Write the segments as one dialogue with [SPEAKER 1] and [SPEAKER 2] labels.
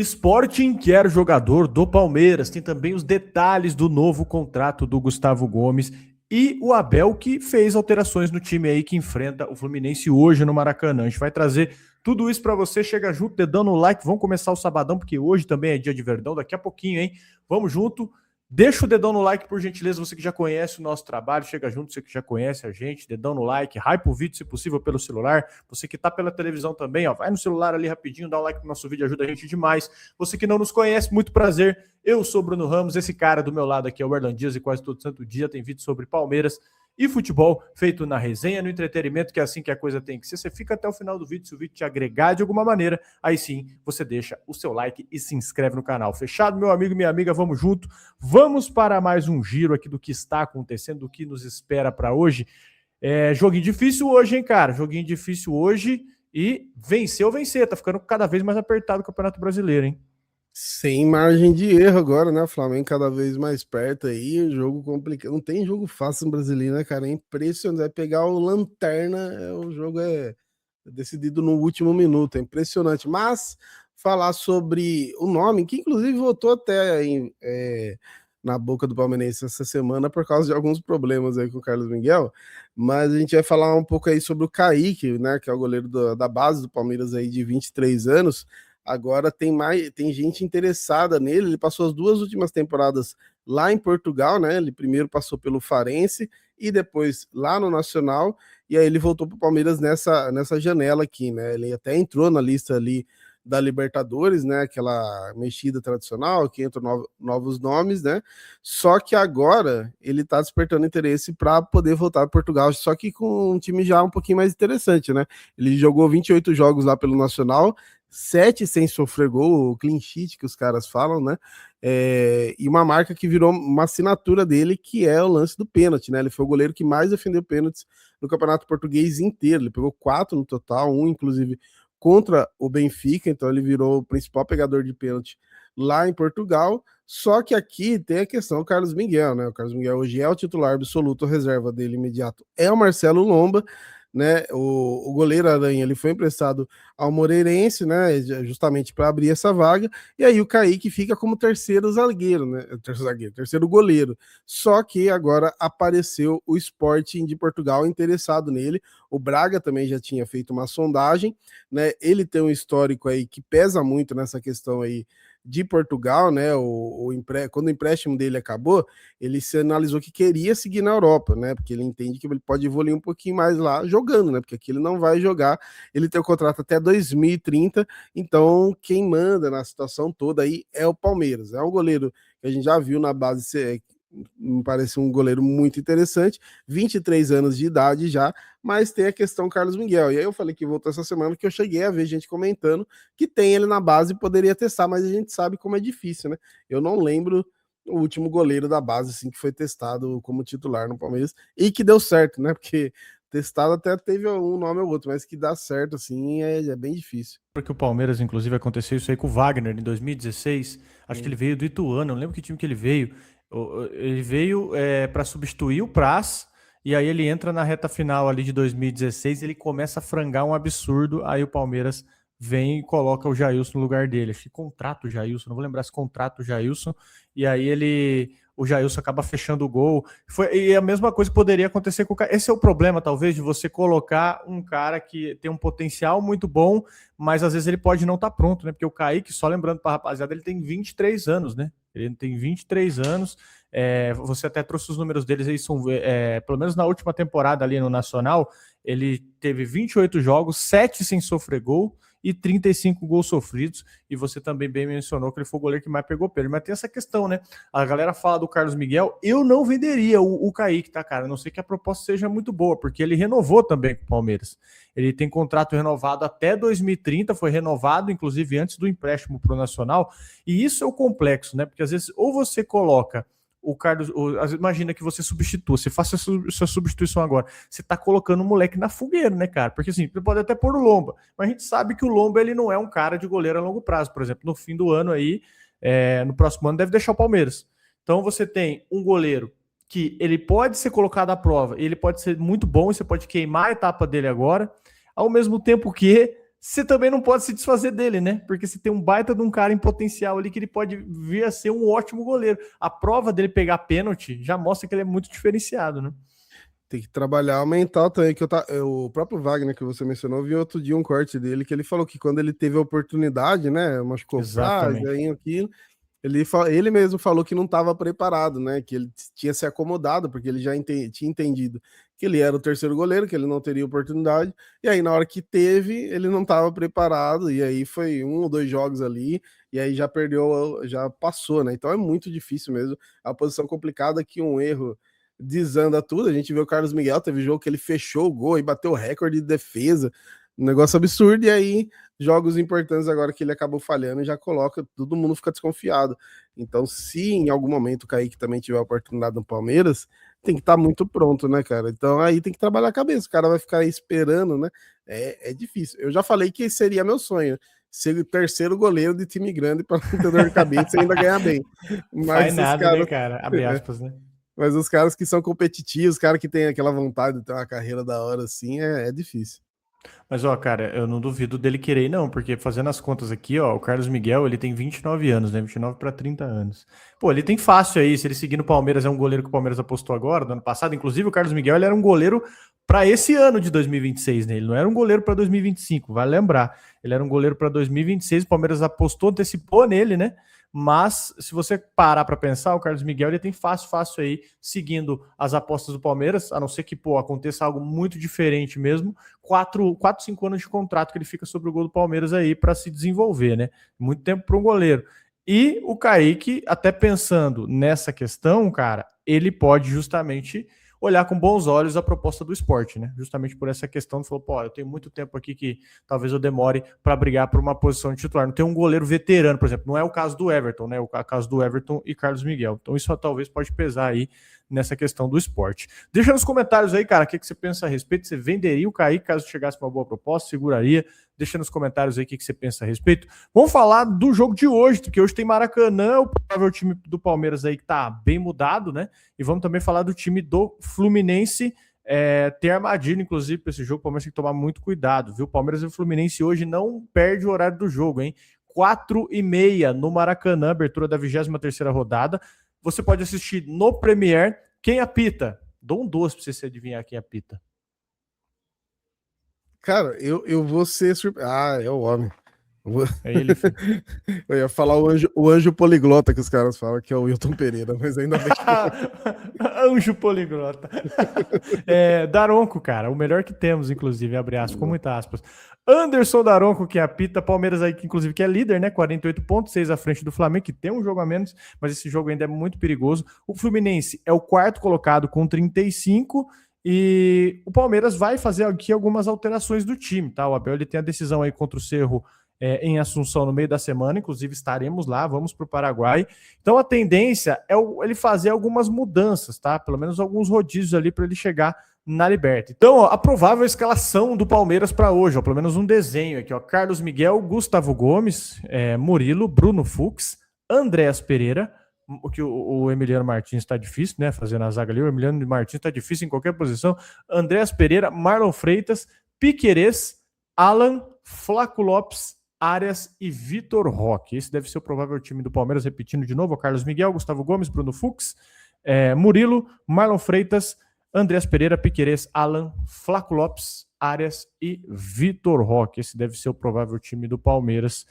[SPEAKER 1] Sporting quer jogador do Palmeiras. Tem também os detalhes do novo contrato do Gustavo Gomes e o Abel, que fez alterações no time aí que enfrenta o Fluminense hoje no Maracanã. A gente vai trazer tudo isso para você. Chega junto, dedão no like. Vamos começar o sabadão, porque hoje também é dia de Verdão. Daqui a pouquinho, hein? Vamos junto. Deixa o dedão no like, por gentileza, você que já conhece o nosso trabalho, chega junto, você que já conhece a gente, dedão no like, hype o vídeo, se possível, pelo celular. Você que tá pela televisão também, ó, vai no celular ali rapidinho, dá um like no nosso vídeo, ajuda a gente demais. Você que não nos conhece, muito prazer. Eu sou Bruno Ramos, esse cara do meu lado aqui é o Erlan Dias e quase todo santo dia tem vídeo sobre Palmeiras e futebol, feito na resenha, no entretenimento, que é assim que a coisa tem que ser. Você fica até o final do vídeo, se o vídeo te agregar de alguma maneira, aí sim, você deixa o seu like e se inscreve no canal. Fechado, meu amigo, minha amiga, vamos junto. Vamos para mais um giro aqui do que está acontecendo, do que nos espera para hoje. Joguinho difícil hoje, hein, cara? Joguinho difícil hoje e vencer ou vencer. Tá ficando cada vez mais apertado o Campeonato Brasileiro, hein?
[SPEAKER 2] Sem margem de erro agora, né? O Flamengo cada vez mais perto aí, jogo complicado. Não tem jogo fácil no brasileiro, né, cara? É impressionante. Vai pegar o Lanterna, o jogo é decidido no último minuto, é impressionante. Mas falar sobre o nome, que inclusive votou até na boca do palmeirense essa semana por causa de alguns problemas aí com o Carlos Miguel, mas a gente vai falar um pouco aí sobre o Kaique, né, que é o goleiro da base do Palmeiras aí de 23 anos. Agora tem gente interessada nele. Ele passou as 2 últimas temporadas lá em Portugal, né? Ele primeiro passou pelo Farense e depois lá no Nacional, e aí ele voltou para o Palmeiras nessa janela aqui, né? Ele até entrou na lista ali da Libertadores, né? Aquela mexida tradicional que entram novos nomes, né? Só que agora ele está despertando interesse para poder voltar para Portugal, só que com um time já um pouquinho mais interessante, né? Ele jogou 28 jogos lá pelo Nacional, 7 sem sofrer gol, o clean sheet que os caras falam, né? E uma marca que virou uma assinatura dele, que é o lance do pênalti, né? Ele foi o goleiro que mais defendeu pênaltis no Campeonato Português inteiro. Ele pegou 4 no total, um inclusive contra o Benfica, então ele virou o principal pegador de pênalti lá em Portugal. Só que aqui tem a questão do Carlos Miguel, né? O Carlos Miguel hoje é o titular absoluto, a reserva dele imediato é o Marcelo Lomba, né? O goleiro Aranha, ele foi emprestado ao Moreirense, né? Justamente para abrir essa vaga, e aí o Kaique fica como terceiro zagueiro, né? Terceiro goleiro. Só que agora apareceu o Sporting de Portugal interessado nele. O Braga também já tinha feito uma sondagem, né? Ele tem um histórico aí que pesa muito nessa questão aí de Portugal, né? Quando o empréstimo dele acabou, ele se analisou que queria seguir na Europa, né? Porque ele entende que ele pode evoluir um pouquinho mais lá jogando, né? Porque aqui ele não vai jogar, ele tem o contrato até 2030, então quem manda na situação toda aí é o Palmeiras. É um goleiro que a gente já viu na base, me parece um goleiro muito interessante, 23 anos de idade já, mas tem a questão Carlos Miguel. E aí eu falei que voltou essa semana, que eu cheguei a ver gente comentando que tem ele na base e poderia testar, mas a gente sabe como é difícil, né? Eu não lembro o último goleiro da base assim que foi testado como titular no Palmeiras e que deu certo, né? Porque testado até teve um nome ou outro, mas que dá certo assim é bem difícil.
[SPEAKER 1] Porque o Palmeiras, inclusive, aconteceu isso aí com o Wagner em 2016. Acho que ele veio do Ituano, não lembro que time que ele veio. Ele veio para substituir o Praz, e aí ele entra na reta final ali de 2016, ele começa a frangar um absurdo, aí o Palmeiras vem e coloca o Jailson no lugar dele. Acho que contrata o Jailson, não vou lembrar se contrata o Jailson, e aí o Jailson acaba fechando o gol. E a mesma coisa poderia acontecer com o cara. Esse é o problema, talvez, de você colocar um cara que tem um potencial muito bom, mas às vezes ele pode não estar pronto, né? Porque o Kaique, só lembrando para a rapaziada, ele tem 23 anos, né? Ele tem 23 anos. Você até trouxe os números deles aí, pelo menos na última temporada ali no Nacional, ele teve 28 jogos, 7 sem sofrer gol e 35 gols sofridos, e você também bem mencionou que ele foi o goleiro que mais pegou pênalti, mas tem essa questão, né? A galera fala do Carlos Miguel, eu não venderia o Kaique, tá, cara? A não sei que a proposta seja muito boa, porque ele renovou também com o Palmeiras. Ele tem contrato renovado até 2030, foi renovado, inclusive, antes do empréstimo pro Nacional, e isso é o complexo, né? Porque às vezes, ou você coloca o Carlos, imagina que você substitua, você faça a sua substituição agora, você tá colocando o moleque na fogueira, né, cara? Porque assim, você pode até pôr o Lomba, mas a gente sabe que o Lomba, ele não é um cara de goleiro a longo prazo. Por exemplo, no fim do ano aí, no próximo ano deve deixar o Palmeiras. Então você tem um goleiro que ele pode ser colocado à prova, ele pode ser muito bom, e você pode queimar a etapa dele agora, ao mesmo tempo que você também não pode se desfazer dele, né? Porque você tem um baita de um cara em potencial ali que ele pode vir a ser um ótimo goleiro. A prova dele pegar pênalti já mostra que ele é muito diferenciado, né?
[SPEAKER 2] Tem que trabalhar o mental também, o próprio Wagner que você mencionou, vi outro dia um corte dele que ele falou que quando ele teve a oportunidade, né, machucou frase,
[SPEAKER 1] Exatamente.
[SPEAKER 2] aí aquilo, ele mesmo falou que não estava preparado, né, que ele tinha se acomodado, porque ele já tinha entendido que ele era o terceiro goleiro, que ele não teria oportunidade, e aí na hora que teve, ele não estava preparado, e aí foi 1 ou 2 jogos ali, e aí já perdeu, já passou, né, então é muito difícil mesmo, é uma posição complicada que um erro desanda tudo. A gente vê o Carlos Miguel, teve jogo que ele fechou o gol e bateu o recorde de defesa, um negócio absurdo, e aí jogos importantes agora que ele acabou falhando e já coloca, todo mundo fica desconfiado. Então, se em algum momento o Kaique também tiver a oportunidade no Palmeiras, tem que estar muito pronto, né, cara? Então aí tem que trabalhar a cabeça, o cara vai ficar aí esperando, né? É difícil. Eu já falei que seria meu sonho, ser o terceiro goleiro de time grande para não ter dor de cabeça e ainda ganhar bem.
[SPEAKER 1] Faz
[SPEAKER 2] Mas os
[SPEAKER 1] nada, né,
[SPEAKER 2] caras.
[SPEAKER 1] cara? Abre aspas, né?
[SPEAKER 2] Mas os caras que são competitivos, os caras que têm aquela vontade de ter uma carreira da hora assim, é difícil.
[SPEAKER 1] Mas, ó, cara, eu não duvido dele querer, não, porque fazendo as contas aqui, ó, o Carlos Miguel, ele tem 29 anos, né? 29 para 30 anos. Pô, ele tem fácil aí, se ele seguir no Palmeiras, é um goleiro que o Palmeiras apostou agora, no ano passado. Inclusive, o Carlos Miguel, ele era um goleiro para esse ano de 2026, né? Ele não era um goleiro para 2025, vale lembrar. Ele era um goleiro para 2026, o Palmeiras apostou, antecipou nele, né? Mas, se você parar para pensar, o Carlos Miguel ele tem fácil aí, seguindo as apostas do Palmeiras, a não ser que, pô, aconteça algo muito diferente mesmo. 5 anos de contrato que ele fica sobre o gol do Palmeiras aí para se desenvolver, né? Muito tempo para um goleiro. E o Kaique, até pensando nessa questão, cara, ele pode justamente olhar com bons olhos a proposta do esporte, né? Justamente por essa questão, falou, pô, eu tenho muito tempo aqui que talvez eu demore para brigar por uma posição de titular. Não tem um goleiro veterano, por exemplo, não é o caso do Everton, né? O caso do Everton e Carlos Miguel. Então isso talvez pode pesar aí nessa questão do esporte. Deixa nos comentários aí, cara, o que você pensa a respeito. Você venderia o Kaique caso chegasse uma boa proposta? Seguraria? Deixa nos comentários aí o que você pensa a respeito. Vamos falar do jogo de hoje, porque hoje tem Maracanã, o provável time do Palmeiras aí que tá bem mudado, né? E vamos também falar do time do Fluminense. Tem armadilha, inclusive, para esse jogo. O Palmeiras tem que tomar muito cuidado, viu? O Palmeiras e o Fluminense hoje não perde o horário do jogo, hein? 4h30 no Maracanã, abertura da 23ª rodada. Você pode assistir no Premiere. Quem apita? Dou um doce para você adivinhar quem apita.
[SPEAKER 2] Cara, eu vou ser é o homem.
[SPEAKER 1] É ele, filho.
[SPEAKER 2] Eu ia falar o anjo poliglota que os caras falam, que é o Wilton Pereira, mas ainda bem que
[SPEAKER 1] Anjo poliglota. Daronco, cara, o melhor que temos, inclusive, abre aspas, com muitas aspas. Anderson Daronco, que apita, Palmeiras aí, que inclusive que é líder, né? 48 pontos, 6 à frente do Flamengo, que tem um jogo a menos, mas esse jogo ainda é muito perigoso. O Fluminense é o quarto colocado com 35 e o Palmeiras vai fazer aqui algumas alterações do time, tá? O Abel ele tem a decisão aí contra o Cerro em Assunção no meio da semana, inclusive estaremos lá, vamos para o Paraguai. Então a tendência é ele fazer algumas mudanças, tá? Pelo menos alguns rodízios ali para ele chegar na Liberta. Então, ó, a provável escalação do Palmeiras para hoje, ó, pelo menos um desenho aqui, ó. Carlos Miguel, Gustavo Gomes, Murilo, Bruno Fux, Andréas Pereira, o Emiliano Martins está difícil, né? Fazendo a zaga ali, o Emiliano Martins está difícil em qualquer posição. Andréas Pereira, Marlon Freitas, Piquerez, Alan, Flaco Lopes, Arias e Vitor Roque. Esse deve ser o provável time do Palmeiras, repetindo de novo: Carlos Miguel, Gustavo Gomes, Bruno Fux, Murilo, Marlon Freitas, Andréas Pereira, Piquerez, Alan, Flaco Lopes, Arias e Vitor Roque. Esse deve ser o provável time do Palmeiras.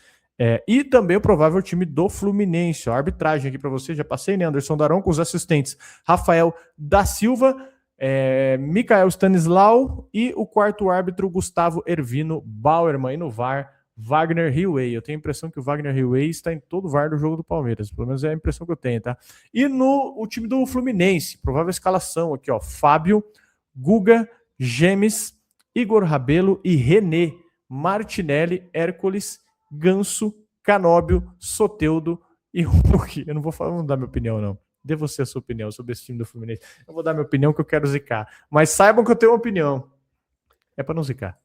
[SPEAKER 1] E também o provável time do Fluminense. A arbitragem aqui para você, já passei, né? Anderson Daron com os assistentes Rafael da Silva, Micael Stanislau e o quarto árbitro Gustavo Ervino Bauerman. E no VAR, Wagner Hillway. Eu tenho a impressão que o Wagner Hillway está em todo o VAR do jogo do Palmeiras. Pelo menos é a impressão que eu tenho, tá? E o time do Fluminense, provável escalação aqui, ó. Fábio, Guga, Gemes, Igor Rabelo e René, Martinelli, Hércules, Ganso, Canóbio, Soteldo e Hulk. Eu não vou dar minha opinião, não. Dê você a sua opinião sobre esse time do Fluminense. Eu vou dar minha opinião que eu quero zicar. Mas saibam que eu tenho uma opinião. É para não zicar.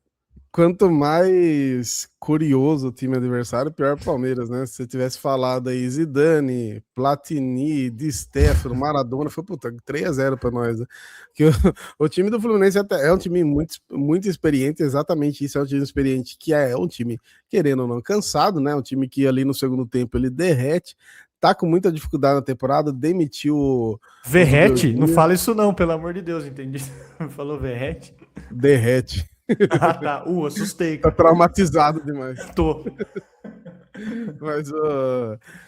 [SPEAKER 2] Quanto mais curioso o time adversário, pior o Palmeiras, né? Se você tivesse falado aí Zidane, Platini, Di Stéfano, Maradona, foi puta, 3-0 para nós, né? Que o time do Fluminense é um time muito experiente, exatamente isso, é um time experiente, que é um time, querendo ou não, cansado, né? Um time que ali no segundo tempo ele derrete, tá com muita dificuldade na temporada, demitiu o
[SPEAKER 1] Verrete? Não
[SPEAKER 2] Zubeldia,
[SPEAKER 1] fala isso não, pelo amor de Deus, entendi. Falou Verrete?
[SPEAKER 2] derrete.
[SPEAKER 1] Ah, tá. Assustei,
[SPEAKER 2] Tá
[SPEAKER 1] cara.
[SPEAKER 2] traumatizado demais.
[SPEAKER 1] Tô.
[SPEAKER 2] Mas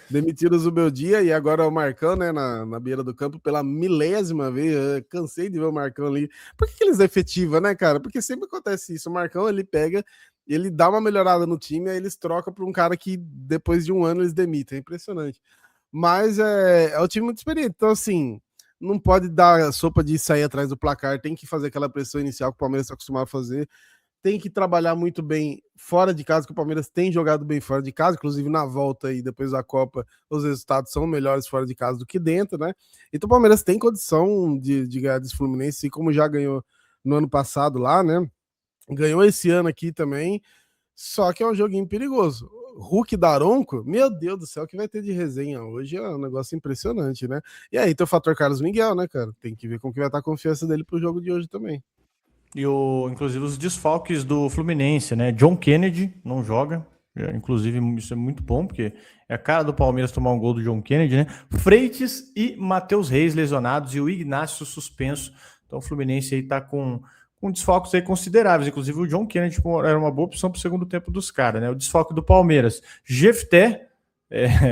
[SPEAKER 2] demitiram o Zubeldia e agora o Marcão, né, na beira do campo pela milésima vez. Eu cansei de ver o Marcão ali. Por que eles efetivam, né, cara? Porque sempre acontece isso. O Marcão, ele pega, ele dá uma melhorada no time, aí eles trocam para um cara que depois de um ano eles demitem. É impressionante. Mas é um time muito experiente. Então, assim, não pode dar sopa de sair atrás do placar, tem que fazer aquela pressão inicial que o Palmeiras está acostumado a fazer, tem que trabalhar muito bem fora de casa, que o Palmeiras tem jogado bem fora de casa, inclusive na volta aí, depois da Copa, os resultados são melhores fora de casa do que dentro, né? Então o Palmeiras tem condição de ganhar desse Fluminense, assim como já ganhou no ano passado lá, né? Ganhou esse ano aqui também, só que é um joguinho perigoso. Hulk Daronco, meu Deus do céu, que vai ter de resenha hoje é um negócio impressionante, né? E aí tem o fator Carlos Miguel, né, cara? Tem que ver como que vai estar a confiança dele pro jogo de hoje também.
[SPEAKER 1] Inclusive os desfalques do Fluminense, né? John Kennedy não joga. Inclusive, isso é muito bom, porque é a cara do Palmeiras tomar um gol do John Kennedy, né? Freitas e Matheus Reis lesionados e o Ignacio suspenso. Então o Fluminense aí tá com desfalques aí consideráveis. Inclusive o John Kennedy era uma boa opção para o segundo tempo dos caras, né? O desfalque do Palmeiras. Jefté,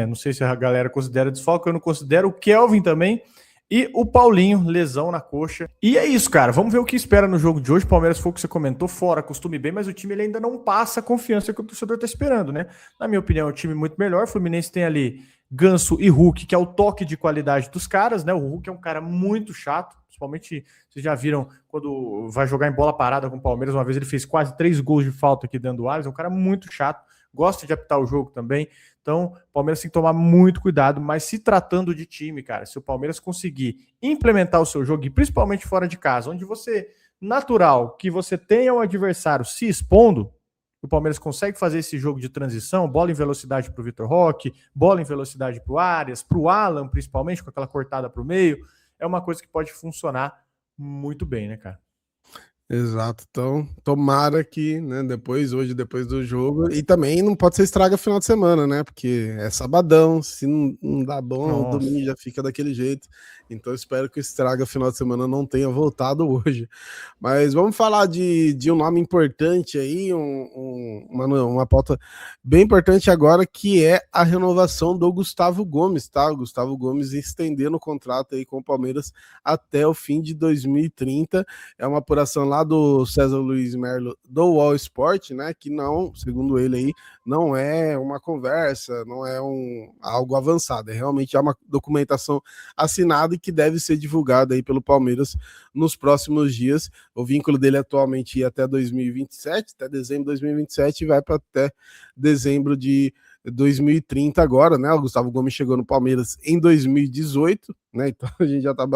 [SPEAKER 1] não sei se a galera considera desfalque, eu não considero. O Kelvin também. E o Paulinho, lesão na coxa. E é isso, cara. Vamos ver o que espera no jogo de hoje. O Palmeiras foi o que você comentou, fora, costume bem, mas o time ele ainda não passa a confiança que o torcedor tá esperando, né? Na minha opinião, é um time muito melhor. O Fluminense tem ali Ganso e Hulk, que é o toque de qualidade dos caras, né? O Hulk é um cara muito chato, principalmente vocês já viram quando vai jogar em bola parada com o Palmeiras. Uma vez ele fez quase 3 gols de falta aqui dentro do Allianz. É um cara muito chato, gosta de apitar o jogo também. Então, o Palmeiras tem que tomar muito cuidado, mas se tratando de time, cara, se o Palmeiras conseguir implementar o seu jogo, e principalmente fora de casa, onde você, natural, que você tenha o adversário se expondo, o Palmeiras consegue fazer esse jogo de transição, bola em velocidade para o Vitor Roque, bola em velocidade para o Arias, para o Alan, principalmente, com aquela cortada para o meio, é uma coisa que pode funcionar muito bem, né, cara?
[SPEAKER 2] Exato. Então, tomara que, né, hoje, depois do jogo, e também não pode ser estraga final de semana, né? Porque é sabadão, se não dá bom, o
[SPEAKER 1] Nossa.
[SPEAKER 2] domingo já fica daquele jeito. Então, espero que o estraga final de semana não tenha voltado hoje. Mas vamos falar de um nome importante aí, uma pauta bem importante agora, que é a renovação do Gustavo Gomes, tá? O Gustavo Gomes estendendo o contrato aí com o Palmeiras até o fim de 2030. É uma apuração lá do César Luiz Merlo do Wall Sport, né? Que não, segundo ele aí, não é uma conversa, não é algo avançado, é realmente uma documentação assinada e que deve ser divulgada aí pelo Palmeiras nos próximos dias. O vínculo dele atualmente ia até 2027, até dezembro de 2027 e vai para até dezembro de 2030 agora, né? O Gustavo Gomes chegou no Palmeiras em 2018, né? Então a gente já está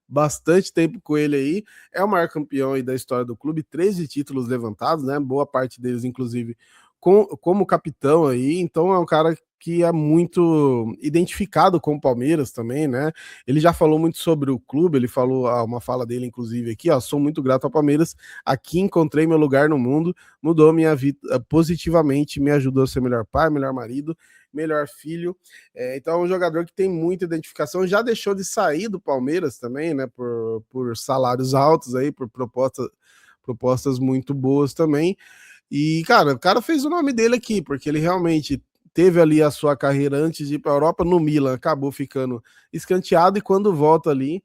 [SPEAKER 2] bastante tempo com ele aí. É o maior campeão aí da história do clube, 13 títulos levantados, né? Boa parte deles, inclusive, como capitão aí. Então é um cara que é muito identificado com o Palmeiras também, né? Ele já falou muito sobre o clube, ele falou uma fala dele, inclusive, aqui, ó, sou muito grato ao Palmeiras, aqui encontrei meu lugar no mundo, mudou minha vida positivamente, me ajudou a ser melhor pai, melhor marido, melhor filho. Então é um jogador que tem muita identificação, já deixou de sair do Palmeiras também, né? Por salários altos aí, por propostas muito boas também. E, cara, o cara fez o nome dele aqui, porque ele realmente teve ali a sua carreira antes de ir para a Europa no Milan, acabou ficando escanteado e quando volta ali,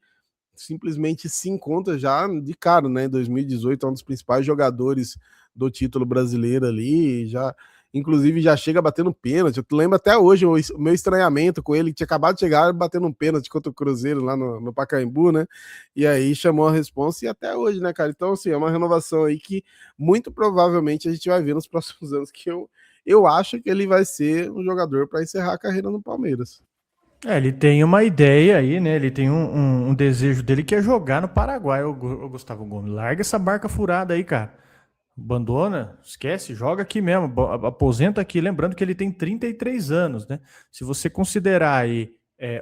[SPEAKER 2] simplesmente se encontra já de cara, né? Em 2018 é um dos principais jogadores do título brasileiro ali, já inclusive já chega batendo pênalti. Eu lembro até hoje o meu estranhamento com ele, que tinha acabado de chegar batendo um pênalti contra o Cruzeiro lá no Pacaembu, né? E aí chamou a responsa e até hoje, né, cara? Então, assim, é uma renovação aí que muito provavelmente a gente vai ver nos próximos anos, que eu acho que ele vai ser um jogador para encerrar a carreira no Palmeiras.
[SPEAKER 1] Ele tem uma ideia aí, né? Ele tem um desejo dele que é jogar no Paraguai, o Gustavo Gomes. Larga essa barca furada aí, cara. Abandona, esquece, joga aqui mesmo, aposenta aqui. Lembrando que ele tem 33 anos, né? Se você considerar aí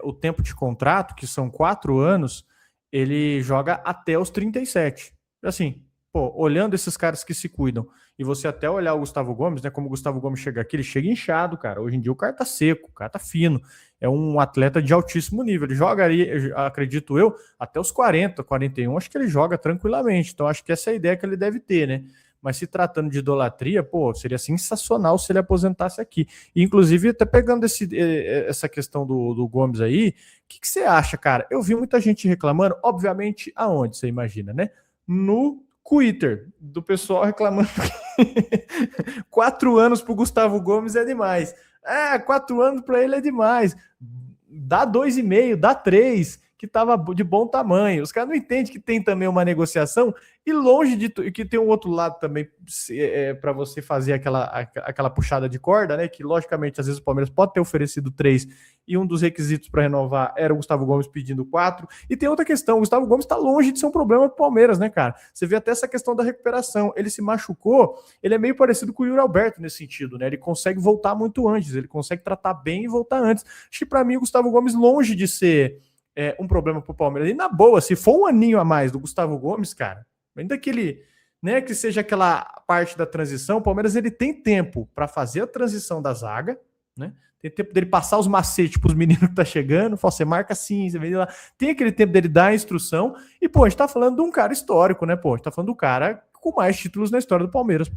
[SPEAKER 1] o tempo de contrato, que são 4 anos, ele joga até os 37. Assim, pô, olhando esses caras que se cuidam, e você até olhar o Gustavo Gomes, né? Como o Gustavo Gomes chega aqui, ele chega inchado, cara. Hoje em dia o cara tá seco, o cara tá fino. É um atleta de altíssimo nível. Ele jogaria, acredito eu, até os 40, 41, acho que ele joga tranquilamente. Então acho que essa é a ideia que ele deve ter, né? Mas se tratando de idolatria, pô, seria sensacional se ele aposentasse aqui. E, inclusive, até pegando essa questão do Gomes aí, o que você acha, cara? Eu vi muita gente reclamando, obviamente, aonde você imagina, né? No Twitter, do pessoal reclamando que 4 anos pro Gustavo Gomes é demais. 4 anos para ele é demais. Dá 2,5, dá 3, que tava de bom tamanho. Os caras não entendem que tem também uma negociação e longe de que tem um outro lado também para você fazer aquela puxada de corda, né? Que logicamente às vezes o Palmeiras pode ter oferecido 3 e um dos requisitos para renovar era o Gustavo Gomes pedindo 4. E tem outra questão: o Gustavo Gomes está longe de ser um problema para o Palmeiras, né, cara? Você vê até essa questão da recuperação. Ele se machucou, ele é meio parecido com o Yuri Alberto nesse sentido, né? Ele consegue voltar muito antes, ele consegue tratar bem e voltar antes. Acho que para mim o Gustavo Gomes, longe de ser um problema para o Palmeiras. E na boa, se for um aninho a mais do Gustavo Gomes, cara, ainda que ele, né, que seja aquela parte da transição, o Palmeiras ele tem tempo para fazer a transição da zaga, né? Tem tempo dele passar os macetes para os meninos que tá chegando, você marca assim, você vem lá. Tem aquele tempo dele dar a instrução. E, pô, a gente tá falando de um cara histórico, né, pô? A gente tá falando do cara com mais títulos na história do Palmeiras.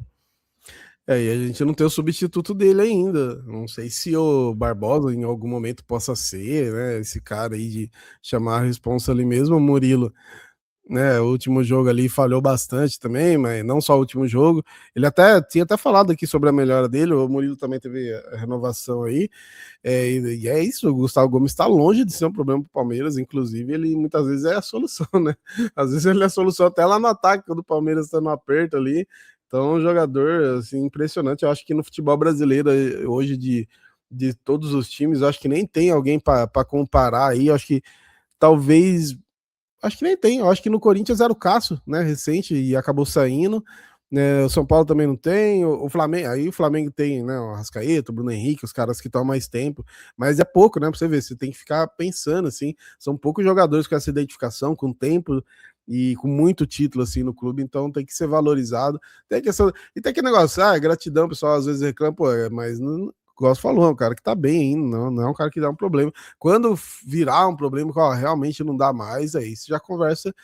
[SPEAKER 2] E a gente não tem o substituto dele ainda. Não sei se o Barbosa em algum momento possa ser, né? Esse cara aí de chamar a responsa ali mesmo, o Murilo, né? O último jogo ali falhou bastante também, mas não só o último jogo. Ele até tinha até falado aqui sobre a melhora dele. O Murilo também teve a renovação aí. E é isso, o Gustavo Gomes está longe de ser um problema para o Palmeiras. Inclusive, ele muitas vezes é a solução, né? Às vezes ele é a solução até lá no ataque, quando o Palmeiras está no aperto ali. Então, um jogador assim, impressionante. Eu acho que no futebol brasileiro, hoje, de todos os times, eu acho que nem tem alguém para comparar aí. Eu acho que talvez. Acho que nem tem. Eu acho que no Corinthians era o Cássio, né? Recente, e acabou saindo. Né, o São Paulo também não tem. O Flamengo, aí o Flamengo tem, né? O Arrascaeta, o Bruno Henrique, os caras que estão mais tempo. Mas é pouco, né? Pra você ver, você tem que ficar pensando assim. São poucos jogadores com essa identificação, com tempo e com muito título assim no clube, então tem que ser valorizado. Tem questão, e tem aquele negócio, gratidão, o pessoal às vezes reclama, pô, mas não, gosto falou, é um cara que tá bem ainda, não é um cara que dá um problema. Quando virar um problema que realmente não dá mais, aí você já conversa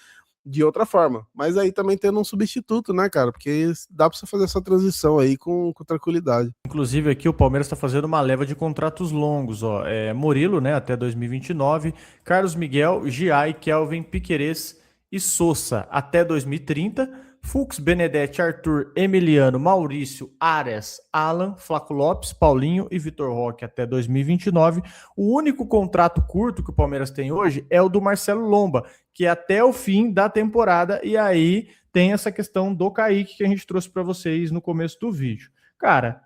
[SPEAKER 2] de outra forma. Mas aí também tendo um substituto, né, cara? Porque dá pra você fazer essa transição aí com tranquilidade.
[SPEAKER 1] Inclusive aqui o Palmeiras está fazendo uma leva de contratos longos, ó. Murilo, né, até 2029, Carlos Miguel, Giai, Kelvin, Piquerez e Sousa até 2030, Fux, Benedetti, Arthur, Emiliano, Maurício, Arias, Alan, Flaco Lopes, Paulinho e Vitor Roque até 2029. O único contrato curto que o Palmeiras tem hoje é o do Marcelo Lomba, que é até o fim da temporada, e aí tem essa questão do Kaique que a gente trouxe para vocês no começo do vídeo. Cara,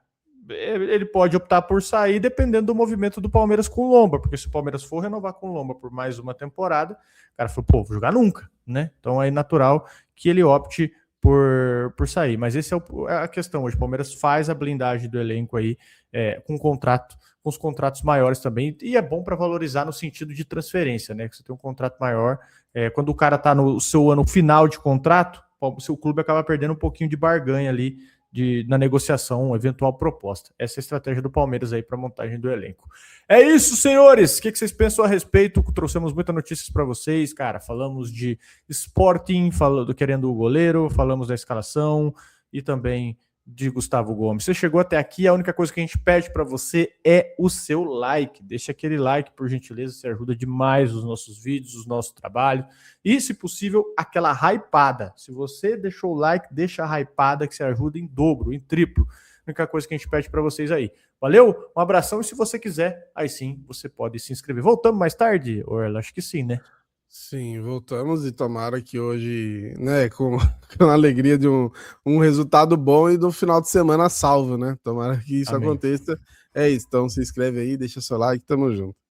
[SPEAKER 1] ele pode optar por sair dependendo do movimento do Palmeiras com o Lomba, porque se o Palmeiras for renovar com o Lomba por mais uma temporada, o cara falou, pô, vou jogar nunca, né? Então é natural que ele opte por sair. Mas essa é a questão hoje. O Palmeiras faz a blindagem do elenco aí com contrato, com os contratos maiores também, e é bom para valorizar no sentido de transferência, né? Que você tem um contrato maior. Quando o cara está no seu ano final de contrato, o seu clube acaba perdendo um pouquinho de barganha ali na negociação, eventual proposta. Essa é a estratégia do Palmeiras aí para a montagem do elenco. É isso, senhores! O que vocês pensam a respeito? Trouxemos muitas notícias para vocês, cara. Falamos de Sporting, querendo o goleiro, falamos da escalação e também de Gustavo Gomes. Você chegou até aqui, a única coisa que a gente pede para você é o seu like. Deixa aquele like, por gentileza, você ajuda demais os nossos vídeos, os nossos trabalhos. E, se possível, aquela hypada. Se você deixou o like, deixa a hypada que você ajuda em dobro, em triplo. A única coisa que a gente pede para vocês aí. Valeu? Um abração e se você quiser, aí sim, você pode se inscrever. Voltamos mais tarde, Orla? Acho que sim, né?
[SPEAKER 2] Sim, voltamos e tomara que hoje, né, com a alegria de um resultado bom e do final de semana salvo, né? Tomara que isso
[SPEAKER 1] Amém.
[SPEAKER 2] aconteça. É isso, então se inscreve aí, deixa seu like, tamo junto.